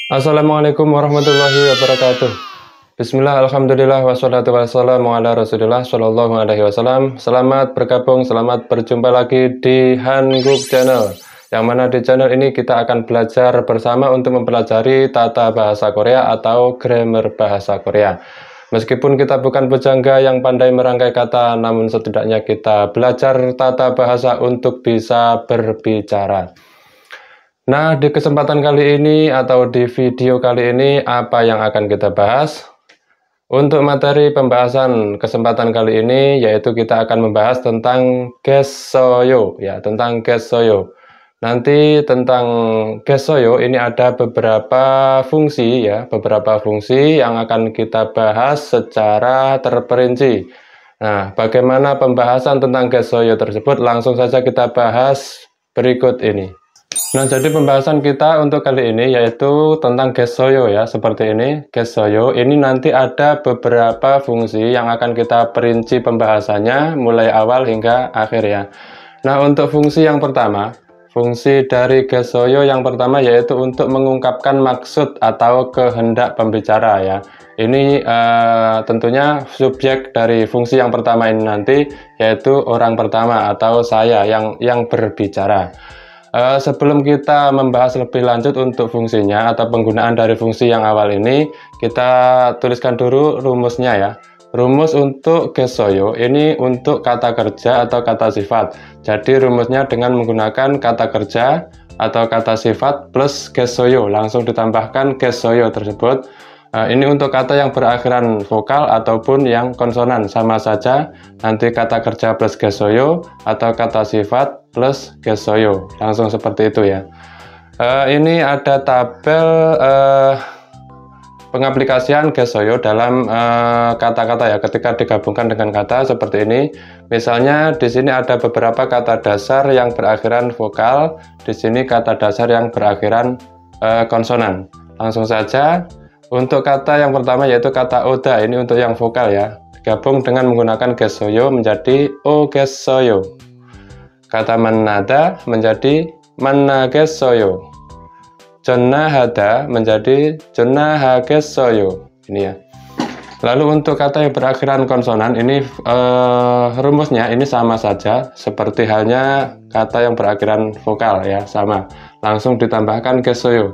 Assalamualaikum warahmatullahi wabarakatuh. Bismillah, alhamdulillah, wassalatu wassalamu ala rasulillah sallallahu alaihi wasallam. Selamat bergabung, selamat berjumpa lagi di Hanguk Channel. Yang mana di channel ini kita akan belajar bersama untuk mempelajari tata bahasa Korea atau grammar bahasa Korea. Meskipun kita bukan pujangga yang pandai merangkai kata, namun setidaknya kita belajar tata bahasa untuk bisa berbicara. Nah, di kesempatan kali ini atau di video kali ini, apa yang akan kita bahas? Untuk materi pembahasan kesempatan kali ini, yaitu kita akan membahas tentang gessoyo, ya, tentang gessoyo. Nanti tentang gessoyo ini ada beberapa fungsi, ya, beberapa fungsi yang akan kita bahas secara terperinci. Nah, bagaimana pembahasan tentang gessoyo tersebut? Langsung saja kita bahas berikut ini. Nah, jadi pembahasan kita untuk kali ini yaitu tentang gessoyo ya, seperti ini. Gessoyo ini nanti ada beberapa fungsi yang akan kita perinci pembahasannya mulai awal hingga akhir ya. Nah, untuk fungsi yang pertama, fungsi dari gessoyo yang pertama yaitu untuk mengungkapkan maksud atau kehendak pembicara ya. Ini tentunya subjek dari fungsi yang pertama ini nanti yaitu orang pertama atau saya yang berbicara. Sebelum kita membahas lebih lanjut untuk fungsinya atau penggunaan dari fungsi yang awal ini, kita tuliskan dulu rumusnya ya. Rumus untuk gessoyo ini untuk kata kerja atau kata sifat. Jadi rumusnya dengan menggunakan kata kerja atau kata sifat plus gessoyo, langsung ditambahkan gessoyo tersebut. Ini untuk kata yang berakhiran vokal ataupun yang konsonan, sama saja nanti kata kerja plus gessoyo atau kata sifat plus gessoyo, langsung seperti itu ya. Ini ada tabel pengaplikasian gessoyo dalam kata-kata ya, ketika digabungkan dengan kata seperti ini. Misalnya di sini ada beberapa kata dasar yang berakhiran vokal, di sini kata dasar yang berakhiran konsonan. Langsung saja. Untuk kata yang pertama yaitu kata oda, ini untuk yang vokal ya. Gabung dengan menggunakan gessoyo menjadi o gessoyo. Kata manada menjadi manna gessoyo. Jonnahada menjadi jonnaha gessoyo. Ini ya. Lalu untuk kata yang berakhiran konsonan ini rumusnya ini sama saja seperti halnya kata yang berakhiran vokal ya, sama. Langsung ditambahkan gessoyo.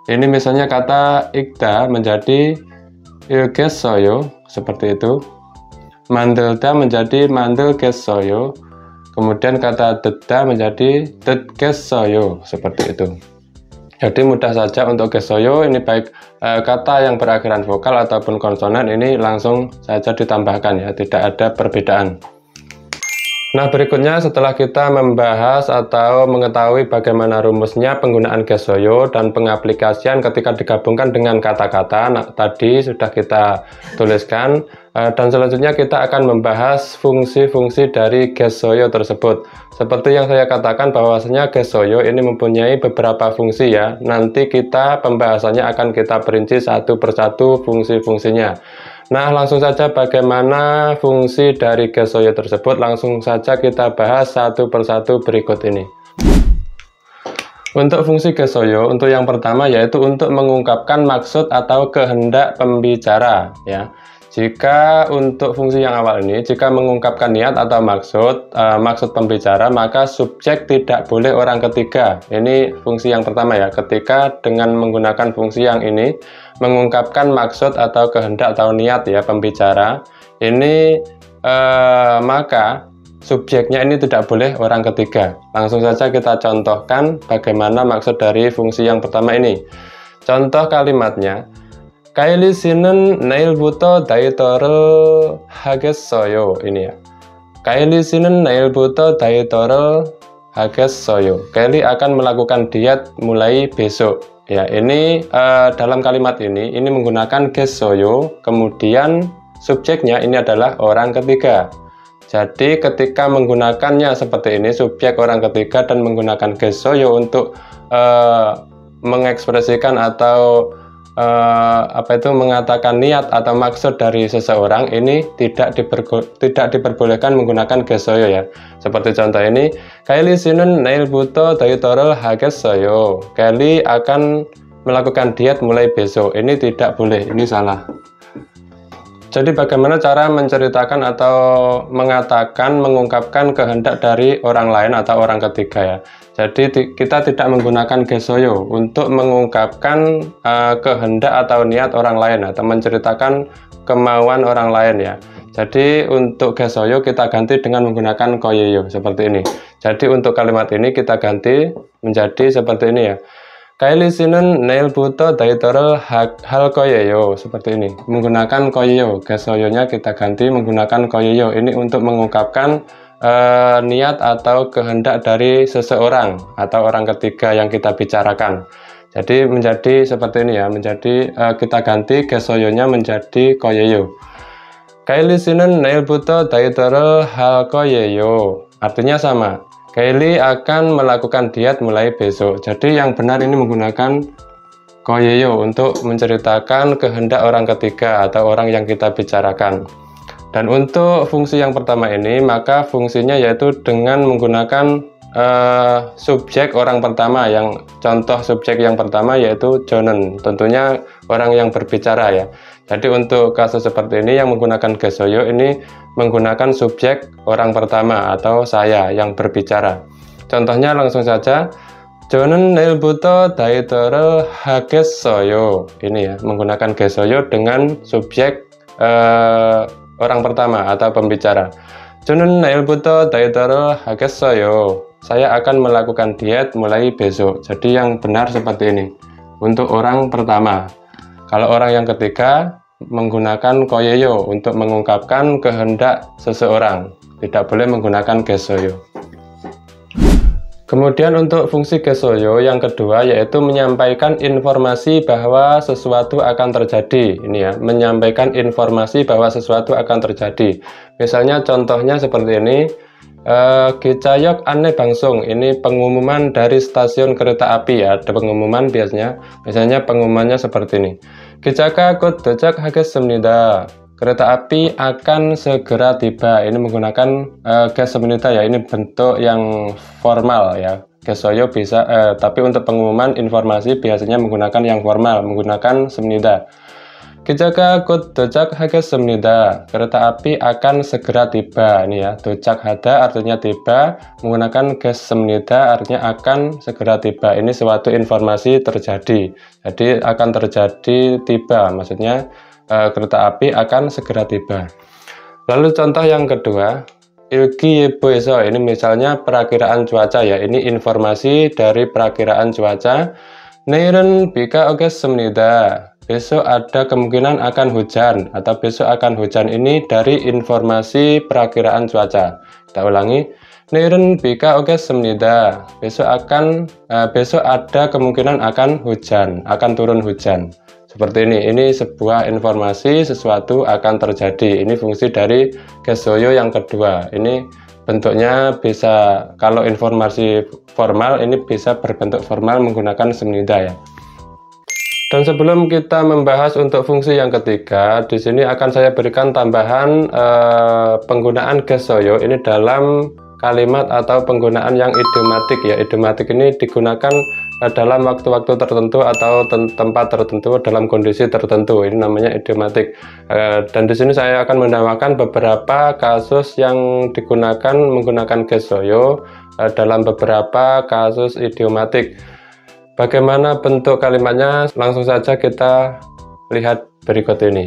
Ini misalnya kata ikda menjadi ilgessoyo, seperti itu. Mandelda menjadi mandel gessoyo. Kemudian kata deda menjadi dedgessoyo, seperti itu. Jadi mudah saja untuk gessoyo, ini baik kata yang berakhiran vokal ataupun konsonan ini langsung saja ditambahkan ya, tidak ada perbedaan. Nah, berikutnya setelah kita membahas atau mengetahui bagaimana rumusnya penggunaan gessoyo dan pengaplikasian ketika digabungkan dengan kata-kata, nah, tadi sudah kita tuliskan, dan selanjutnya kita akan membahas fungsi-fungsi dari gessoyo tersebut. Seperti yang saya katakan bahwasanya gessoyo ini mempunyai beberapa fungsi ya, nanti kita pembahasannya akan kita perinci satu persatu fungsi-fungsinya. Nah, langsung saja bagaimana fungsi dari gessoyo tersebut, langsung saja kita bahas satu persatu berikut ini. Untuk fungsi gessoyo, untuk yang pertama yaitu untuk mengungkapkan maksud atau kehendak pembicara ya. Jika untuk fungsi yang awal ini, jika mengungkapkan niat atau maksud pembicara, maka subjek tidak boleh orang ketiga. Ini fungsi yang pertama ya, ketika dengan menggunakan fungsi yang ini, mengungkapkan maksud atau kehendak atau niat ya pembicara, ini maka subjeknya ini tidak boleh orang ketiga. Langsung saja kita contohkan bagaimana maksud dari fungsi yang pertama ini. Contoh kalimatnya, Kaili-sinen neilbuto daito를 하겠어요. Ini ya. Kaili-sinen neilbuto daito를 하겠어요. Kylie akan melakukan diet mulai besok. Ya, ini dalam kalimat ini menggunakan gessoyo, kemudian subjeknya ini adalah orang ketiga. Jadi ketika menggunakannya seperti ini, subjek orang ketiga dan menggunakan gessoyo untuk mengekspresikan atau mengatakan niat atau maksud dari seseorang, ini tidak diperbolehkan menggunakan gessoyo ya. Seperti contoh ini, Kylie sinun neilbuto daito를 하겠어요. Kylie akan melakukan diet mulai besok. Ini tidak boleh, ini salah. Jadi bagaimana cara menceritakan atau mengatakan, mengungkapkan kehendak dari orang lain atau orang ketiga ya. Jadi kita tidak menggunakan gesoyo untuk mengungkapkan kehendak atau niat orang lain atau menceritakan kemauan orang lain ya. Jadi untuk gesoyo kita ganti dengan menggunakan koyeyo seperti ini. Jadi untuk kalimat ini kita ganti menjadi seperti ini ya. Kailisinun nail buto daitoro hal koyeyo seperti ini. Menggunakan koyeyo, gesoyonya kita ganti menggunakan koyeyo. Ini untuk mengungkapkan niat atau kehendak dari seseorang atau orang ketiga yang kita bicarakan. Jadi menjadi seperti ini ya. Menjadi kita ganti gesoyonya menjadi koyeyo. Kailisinun nail buto daitoro hal koyeyo. Artinya sama. Kylie akan melakukan diet mulai besok. Jadi yang benar ini menggunakan koyeyo untuk menceritakan kehendak orang ketiga atau orang yang kita bicarakan. Dan untuk fungsi yang pertama ini, maka fungsinya yaitu dengan menggunakan subjek orang pertama. Yang contoh subjek yang pertama yaitu jonen, tentunya orang yang berbicara ya. Jadi untuk kasus seperti ini yang menggunakan gesoyo ini menggunakan subjek orang pertama atau saya yang berbicara. Contohnya langsung saja, jonen neilbuto daitoro hagesoyo. Ini ya, menggunakan gesoyo dengan subjek orang pertama atau pembicara. Jonen neilbuto daitoro hagesoyo. Saya akan melakukan diet mulai besok. Jadi yang benar seperti ini untuk orang pertama. Kalau orang yang ketiga menggunakan koyeyo untuk mengungkapkan kehendak seseorang, tidak boleh menggunakan gesoyo. Kemudian untuk fungsi gesoyo yang kedua yaitu menyampaikan informasi bahwa sesuatu akan terjadi. Ini ya, menyampaikan informasi bahwa sesuatu akan terjadi. Misalnya contohnya seperti ini, Gecayok aneh bangsung. Ini pengumuman dari stasiun kereta api ya, ada pengumuman biasanya. Misalnya pengumumannya seperti ini. Gecaka 곧 도착하겠습니다. Kereta api akan segera tiba. Ini menggunakan gessemnida ya. Ini bentuk yang formal ya. Gesoyo bisa, tapi untuk pengumuman informasi biasanya menggunakan yang formal, menggunakan semnida. Gecaka 곧 도착하겠습니다. Kereta api akan segera tiba. Ini ya, 도착하다 artinya tiba, menggunakan gessemnida artinya akan segera tiba. Ini suatu informasi terjadi. Jadi akan terjadi tiba, maksudnya kereta api akan segera tiba. Lalu contoh yang kedua, 일기예보에서, ini misalnya perakiraan cuaca ya. Ini informasi dari perakiraan cuaca. 내일은 비가 오겠습니다. Besok ada kemungkinan akan hujan atau besok akan hujan. Ini dari informasi perakiraan cuaca. Kita ulangi. 내일은 비가 오겠습니다. Besok ada kemungkinan akan hujan, akan turun hujan. Seperti ini sebuah informasi sesuatu akan terjadi. Ini fungsi dari gesoyo yang kedua. Ini bentuknya bisa, kalau informasi formal ini bisa berbentuk formal menggunakan semnida ya. Dan sebelum kita membahas untuk fungsi yang ketiga, di sini akan saya berikan tambahan penggunaan gesoyo ini dalam kalimat atau penggunaan yang idiomatik ya. Idiomatik ini digunakan dalam waktu-waktu tertentu atau tempat tertentu dalam kondisi tertentu. Ini namanya idiomatik. Dan di sini saya akan menambahkan beberapa kasus yang digunakan menggunakan gesoyo dalam beberapa kasus idiomatik. Bagaimana bentuk kalimatnya? Langsung saja kita lihat berikut ini.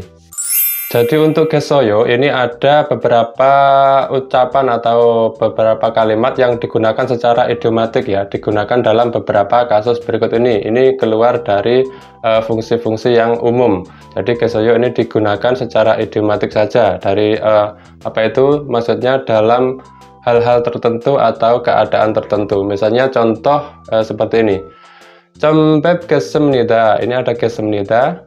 Jadi untuk gesoyo ini ada beberapa ucapan atau beberapa kalimat yang digunakan secara idiomatik ya, digunakan dalam beberapa kasus berikut ini. Ini keluar dari fungsi-fungsi yang umum. Jadi gesoyo ini digunakan secara idiomatik saja dari maksudnya dalam hal-hal tertentu atau keadaan tertentu. Misalnya contoh seperti ini. 좀 뵙겠습니다. Ini ada 뵙겠습니다.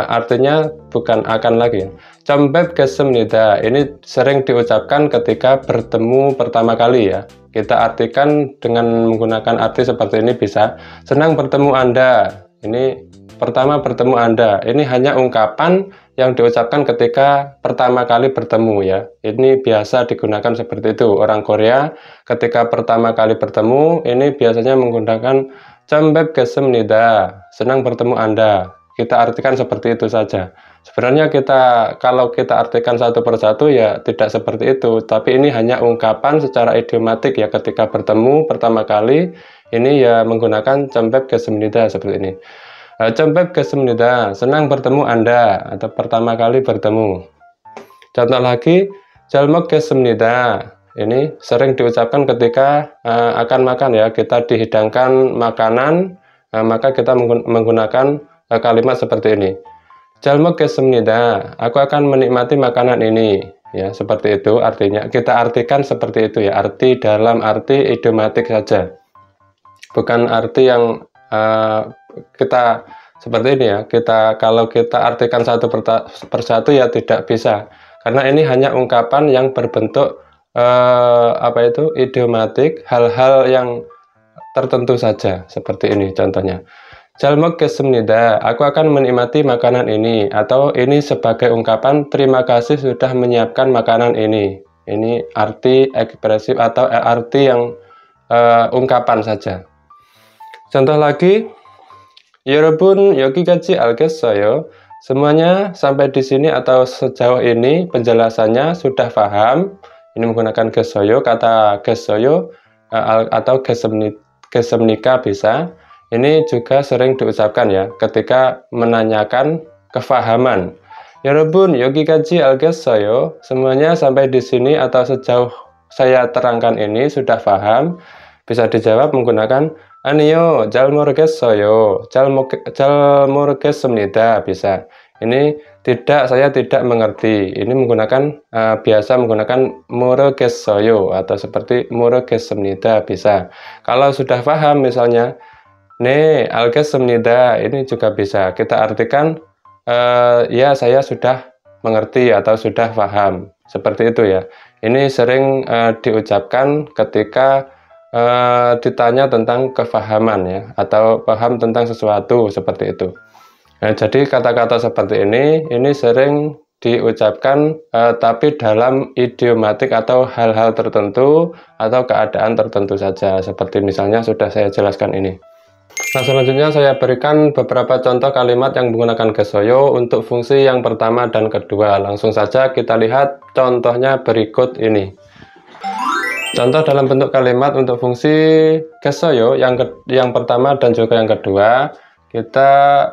Artinya bukan akan lagi. 좀 뵙겠습니다. Ini sering diucapkan ketika bertemu pertama kali ya. Kita artikan dengan menggunakan arti seperti ini bisa. Senang bertemu Anda. Ini pertama bertemu Anda. Ini hanya ungkapan yang diucapkan ketika pertama kali bertemu ya. Ini biasa digunakan seperti itu. Orang Korea ketika pertama kali bertemu ini biasanya menggunakan Cembeb gesemnida, senang bertemu Anda. Kita artikan seperti itu saja. Sebenarnya kalau kita artikan satu persatu ya tidak seperti itu, tapi ini hanya ungkapan secara idiomatik ya, ketika bertemu pertama kali ini ya menggunakan cembeb gesemnida seperti ini. Cembeb gesemnida, senang bertemu Anda atau pertama kali bertemu. Contoh lagi, jalmok gesemnida. Ini sering diucapkan ketika akan makan ya, kita dihidangkan makanan, maka kita menggunakan kalimat seperti ini. Jalmok gesemnida, aku akan menikmati makanan ini. Ya, seperti itu artinya. Kita artikan seperti itu ya, arti dalam arti idiomatik saja. Bukan arti yang kita seperti ini ya. Kalau kita artikan satu persatu ya tidak bisa. Karena ini hanya ungkapan yang berbentuk idiomatik, hal-hal yang tertentu saja seperti ini contohnya. Jalmok gesemnida, aku akan menikmati makanan ini, atau ini sebagai ungkapan terima kasih sudah menyiapkan makanan ini. Ini arti ekspresif atau arti yang ungkapan saja. Contoh lagi, 여러분 여기까지 알겠어요? Semuanya sampai di sini atau sejauh ini penjelasannya sudah paham. Ini menggunakan gesoyo, kata gesoyo atau gesemnika bisa. Ini juga sering diucapkan ya ketika menanyakan kefahaman. 여러분 여기까지 알겠어요? Semuanya sampai di sini atau sejauh saya terangkan ini sudah paham. Bisa dijawab menggunakan 아니요, 잘 모르겠어요. 잘 모르겠습니다. Bisa. Ini tidak, saya tidak mengerti. Ini menggunakan biasa menggunakan 모르겠어요 atau seperti 모르겠습니다. Bisa. Kalau sudah paham misalnya, 네, 알겠습니다. Ini juga bisa. Kita artikan ya saya sudah mengerti atau sudah paham. Seperti itu ya. Ini sering diucapkan ketika ditanya tentang kefahaman ya, atau paham tentang sesuatu seperti itu. Nah, jadi kata-kata seperti ini sering diucapkan tapi dalam idiomatik atau hal-hal tertentu atau keadaan tertentu saja, seperti misalnya sudah saya jelaskan ini. Nah, selanjutnya saya berikan beberapa contoh kalimat yang menggunakan gesoyo untuk fungsi yang pertama dan kedua. Langsung saja kita lihat contohnya berikut ini. Contoh dalam bentuk kalimat untuk fungsi gesoyo yang pertama dan juga yang kedua. Kita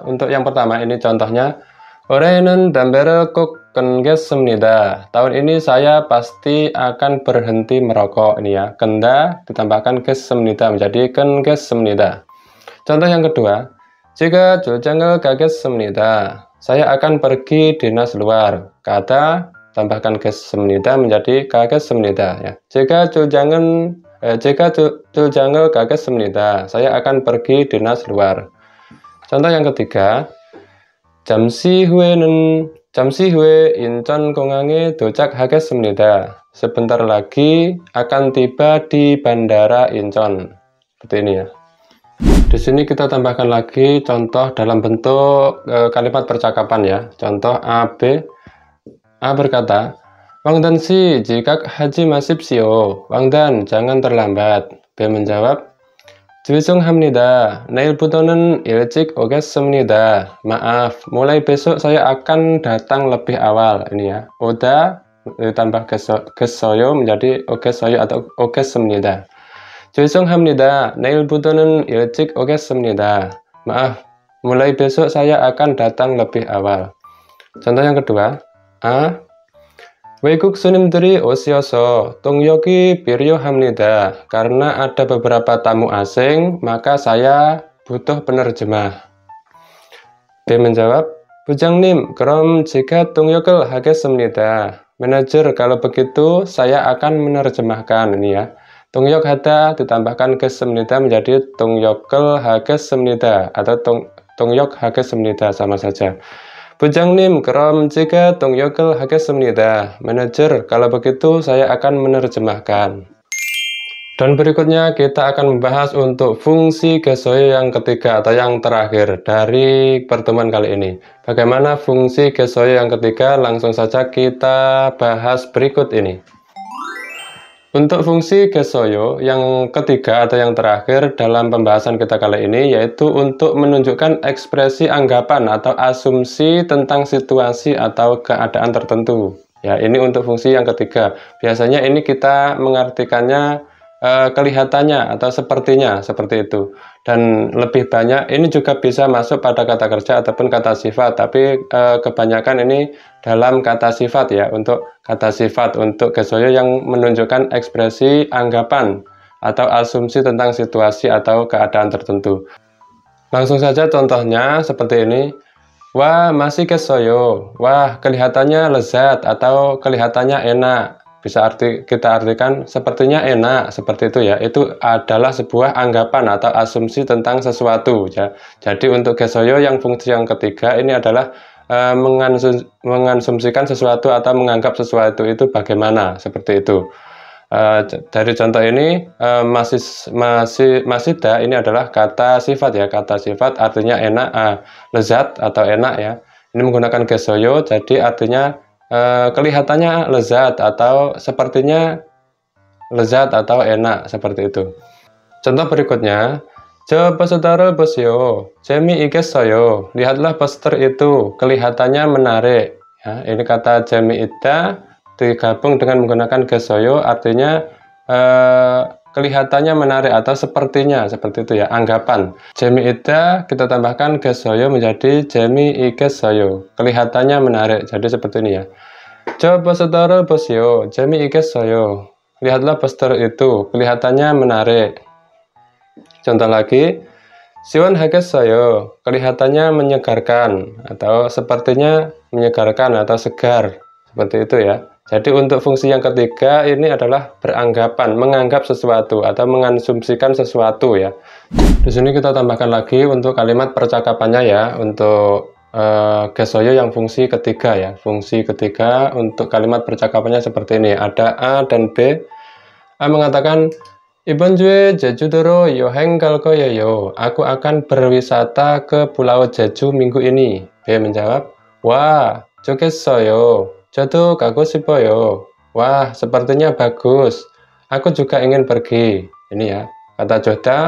untuk yang pertama ini contohnya, 올해는 담배를 꼭 끊겠습니다. Tahun ini saya pasti akan berhenti merokok. Ini ya, kenda ditambahkan 겠습니다 menjadi 끊겠습니다. Contoh yang kedua, 제가 출장을 가겠습니다. Saya akan pergi dinas luar. Kata tambahkan 겠습니다 menjadi 가겠습니다. Ya. 제가 출장을 가겠습니다. Saya akan pergi dinas luar. Contoh yang ketiga, 잠시 후에 인천공항에 도착하겠습니다. Sebentar lagi akan tiba di Bandara Incheon. Seperti ini ya. Di sini kita tambahkan lagi contoh dalam bentuk kalimat percakapan ya. Contoh A, B. A berkata, 왕단 씨, 지각하지 마십시오. 왕단, jangan terlambat. B menjawab, 죄송합니다. 내일부터는 일찍 오겠습니다. Maaf, mulai besok saya akan datang lebih awal. Ini ya, oda ditambah gesoyo menjadi ogesoyo atau 오겠습니다. 죄송합니다. 내일부터는 일찍 오겠습니다. Maaf, mulai besok saya akan datang lebih awal. Contoh yang kedua, A. 외국 손님들이 오셔서 통역이 필요합니다. Karena ada beberapa tamu asing, maka saya butuh penerjemah. B menjawab, 부장님, 그럼 제가 통역을 하겠습니다. Manajer, kalau begitu saya akan menerjemahkan. Ini ya. 통역 하다 ditambahkan 겠습니다 menjadi 통역을 하겠습니다 atau 통역 하겠습니다 sama saja. 부장님, 그럼 제가 통역을 하겠습니다. Manajer, kalau begitu saya akan menerjemahkan. Dan berikutnya kita akan membahas untuk fungsi gesoyo yang ketiga atau yang terakhir dari pertemuan kali ini. Bagaimana fungsi gesoyo yang ketiga? Langsung saja kita bahas berikut ini. Untuk fungsi gesoyo yang ketiga atau yang terakhir dalam pembahasan kita kali ini yaitu untuk menunjukkan ekspresi anggapan atau asumsi tentang situasi atau keadaan tertentu. Ya, ini untuk fungsi yang ketiga. Biasanya ini kita mengartikannya kelihatannya atau sepertinya seperti itu. Dan lebih banyak ini juga bisa masuk pada kata kerja ataupun kata sifat, tapi kebanyakan ini dalam kata sifat ya, untuk kata sifat untuk gesoyo yang menunjukkan ekspresi anggapan atau asumsi tentang situasi atau keadaan tertentu. Langsung saja contohnya seperti ini. Wah, masih gesoyo. Wah, kelihatannya lezat atau kelihatannya enak. Bisa kita artikan sepertinya enak, seperti itu ya. Itu adalah sebuah anggapan atau asumsi tentang sesuatu ya. Jadi untuk gesoyo yang fungsi yang ketiga ini adalah mengansumsikan sesuatu atau menganggap sesuatu itu bagaimana, seperti itu. Dari contoh ini masida ini adalah kata sifat ya, kata sifat artinya enak, lezat atau enak ya. Ini menggunakan gesoyo, jadi artinya kelihatannya lezat atau sepertinya lezat atau enak, seperti itu. Contoh berikutnya, 저 poster을 보세요. 재미있겠어요. Lihatlah poster itu, kelihatannya menarik. Ya, ini kata 재미있다 digabung dengan menggunakan gesoyo artinya kelihatannya menarik atau sepertinya, seperti itu ya, anggapan. 재미있다 kita tambahkan gesoyo menjadi 재미있겠어요, kelihatannya menarik. Jadi seperti ini ya. 저 poster을 보세요. 재미있겠어요. Lihatlah poster itu, kelihatannya menarik. Contoh lagi, 시원하겠어요. Kelihatannya menyegarkan atau sepertinya menyegarkan atau segar, seperti itu ya. Jadi untuk fungsi yang ketiga ini adalah beranggapan, menganggap sesuatu atau mengansumsikan sesuatu ya. Di sini kita tambahkan lagi untuk kalimat percakapannya ya, untuk gesoyo yang fungsi ketiga ya. Fungsi ketiga untuk kalimat percakapannya seperti ini. Ada A dan B. A mengatakan, 이번 주에 제주도로 여행 갈 거예요. Aku akan berwisata ke Pulau Jeju minggu ini. B menjawab, wah, 좋겠어요. 저도 가고 싶어요. Wah, sepertinya bagus. Aku juga ingin pergi. Ini ya, kata joda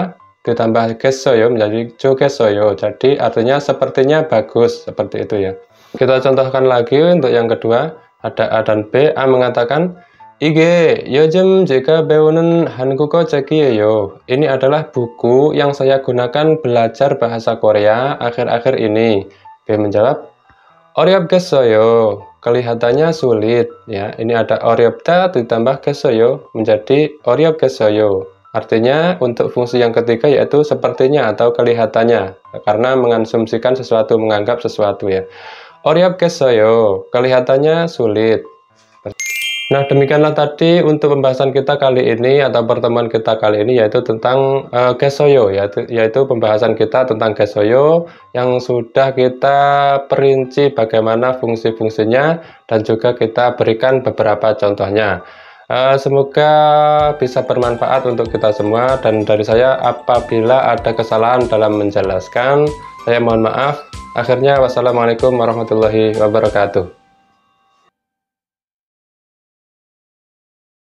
ditambah gessoyo menjadi jogessoyo. Jadi artinya sepertinya bagus, seperti itu ya. Kita contohkan lagi untuk yang kedua. Ada A dan B. A mengatakan, 이게 요즘 제가 배우는 한국어 책이에요. Ini adalah buku yang saya gunakan belajar bahasa Korea akhir-akhir ini. B menjawab, 어렵겠어요. Kelihatannya sulit ya. Ini ada 어렵다 ditambah gessoyo menjadi 어렵겠어요. Artinya untuk fungsi yang ketiga yaitu sepertinya atau kelihatannya, karena mengansumsikan sesuatu, menganggap sesuatu ya. 어렵겠어요. Kelihatannya sulit. Nah, demikianlah tadi untuk pembahasan kita kali ini atau pertemuan kita kali ini, yaitu tentang gesoyo, yaitu pembahasan kita tentang gesoyo yang sudah kita perinci bagaimana fungsi-fungsinya dan juga kita berikan beberapa contohnya. Semoga bisa bermanfaat untuk kita semua, dan dari saya apabila ada kesalahan dalam menjelaskan, saya mohon maaf. Akhirnya, wassalamualaikum warahmatullahi wabarakatuh.